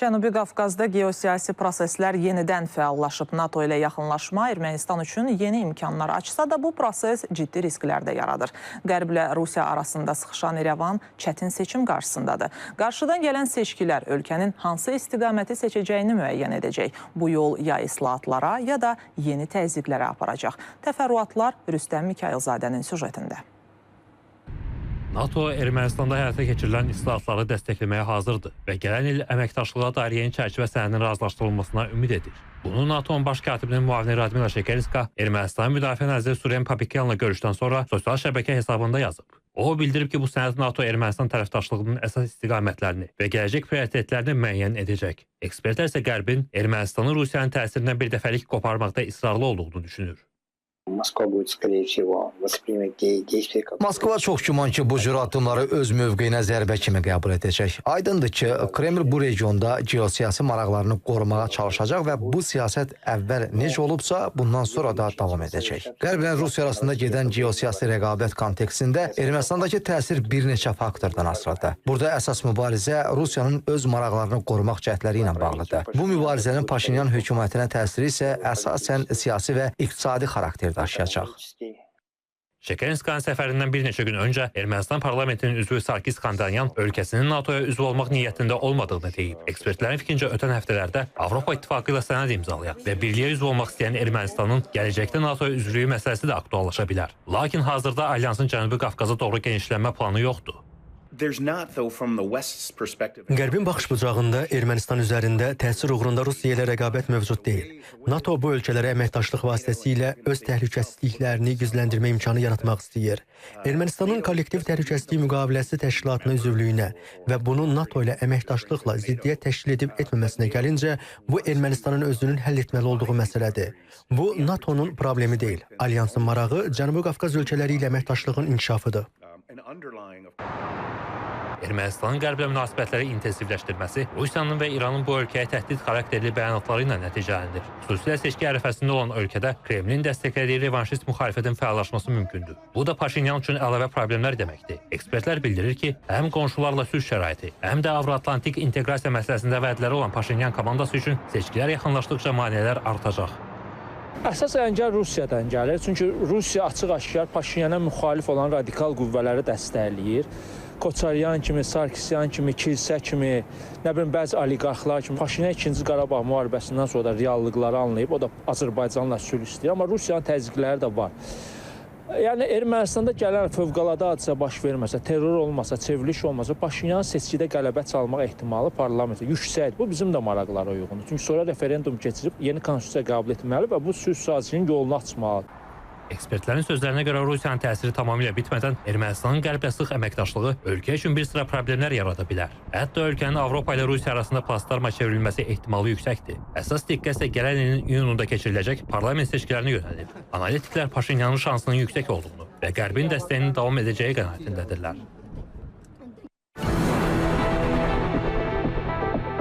Cənubi Qafqazda geosiyasi proseslər yenidən fəallaşıb. NATO ilə yaxınlaşma Ermənistan üçün yeni imkanlar açsa da bu proses ciddi risklər də yaradır. Qərblə Rusiya arasında sıxışan İrəvan çətin seçim qarşısındadır. Qarşıdan gələn seçkilər ölkənin hansı istiqaməti seçəcəyini müəyyən edəcək. Bu yol ya islahatlara, ya da yeni təzyiqlərə aparacaq. Təfərrüatlar Rüstəm Mikayılzadənin süjetində. NATO Ermənistanda həyata keçirilən islahatları dəstəkləməyə hazırdır və gələn il əməkdaşlığa dair yeni çərçivə sənədinin razılaşdırılmasına ümid edir. Bunu NATO'nun baş katibinin müavini Radmila Şekerska Ermənistanın müdafiə naziri Suryan Papikyanla görüşdən sonra sosial şəbəkə hesabında yazıb. O bildirib ki, bu sənəd NATO Ermənistan tərəfdaşlığının əsas istiqamətlərini və gələcək prioritetlərini müəyyən edəcək. Ekspertlər isə Qərbin Ermənistanın Rusiyanın təsirindən bir dəfəlik qoparmaqda israrlı olduğunu düşünür. Moskva çox güman ki, bu cür addımları öz mövqeyinə zərbə kimi qəbul edəcək. Aydındır ki, Kreml bu regionda geosiyasi maraqlarını qorumağa çalışacaq və bu siyasət əvvəl necə olubsa, bundan sonra da davam edəcək. Qərblə Rusiya arasında gedən geosiyasi rəqabət kontekstində Ermənistandakı təsir bir neçə faktordan asılıdır. Burada əsas mübarizə Rusiyanın öz maraqlarını qorumaq cəhdləri ilə bağlıdır. Bu mübarizənin Paşinyan hökumətinə təsiri isə əsasən siyasi və iqtisadi xarakterdir. Şekerska'nın səfərindən bir neçə gün öncə Ermənistan parlamentinin üzvü Sarkis Kandanyan ölkəsinin NATO'ya üzv olmaq niyyətində olmadığını deyib. Ekspertlərin fikrincə ötən həftələrdə Avropa İttifaqı ilə sənəd imzalayaq və birliyə üzv olmaq istəyən Ermənistanın gələcəkdə NATO'ya üzvlüyü məsələsi də aktuallaşa bilər. Lakin hazırda alyansın Cənubi Qafqaza doğru genişlənmə planı yoxdur. Qərbin baxış bucağında Ermənistan üzərində təsir uğrunda Rusiya ilə rəqabət mövcud deyil. NATO bu ölkələrə əməkdaşlıq vasitəsilə öz təhlükəsizliklərini gücləndirmə imkanı yaratmaq istəyir. Ermənistanın kollektiv təhlükəsizlik müqaviləsi təşkilatına üzvlüyünə və bunun NATO ilə əməkdaşlıqla ziddiyyət təşkil edib etməməsinə gəlincə, bu Ermənistanın özünün həll etməli olduğu məsələdir. Bu NATO'nun problemi deyil. Alyansın marağı Cənubi Qafqaz ölkələri ilə əməkdaşlığın inkişafıdır. Ermənistanın qərblə münasibətləri intensivləşdirməsi Rusiyanın və İranın bu ölkəyə təhdid xarakterli bəyanatları ilə nəticələnir. Xüsusilə seçki ərəfəsində olan ölkədə Kremlin dəstəklədiyi revanşist müxalifətin fəallaşması mümkündür. Bu da Paşinyan üçün əlavə problemlər deməkdir. Ekspertlər bildirir ki, həm qonşularla sülh şəraiti, həm də Avro-Atlantik inteqrasiya məsələsində vədləri olan Paşinyan komandası üçün seçkilər yaxınlaşdıqca maneələr artacaq. Əsas əngəl Rusiyadan gəlir. Çünki Rusiya açıq-aşkar Paşinyana müxalif olan radikal qüvvələri dəstəkləyir. Koçaryan kimi, Sarkisyan kimi, kilsə kimi, bəzi oliqarxlar kimi Paşinyan 2-ci Qarabağ müharibəsindən sonra da reallıqları anlayıb, o da Azərbaycanla sülh istəyir. Amma Rusiyanın təzyiqləri də var. Yəni Ermənistanda gələn fövqəladə hadisə baş verməsə, terror olmasa, çevriliş olmasa, Paşinyanın seçkidə qələbə çalmaq ehtimalı parlamentdə yüksəkdir. Bu bizim də maraqlara uyğundur. Çünki sonra referendum keçirib yeni konstitusiya qəbul etməli və bu sülh sazişinin yolunu açmalıdır. Ekspertlərin sözlərinə görə Rusiyanın təsiri tamamilə bitmədən Ermənistanın qərblə sıx əməkdaşlığı ölkə üçün bir sıra problemlər yarada bilər. Hətta ölkənin Avropa ilə Rusiya arasında platforma çevrilməsi ehtimalı yüksəkdir. Əsas diqqət isə gələn ilin iyununda keçiriləcək parlament seçkilərinə yönəlib. Analitiklər Paşinyanın şansının yüksək olduğunu və qərbin dəstəyinin davam edəcəyi qənaətindədirlər.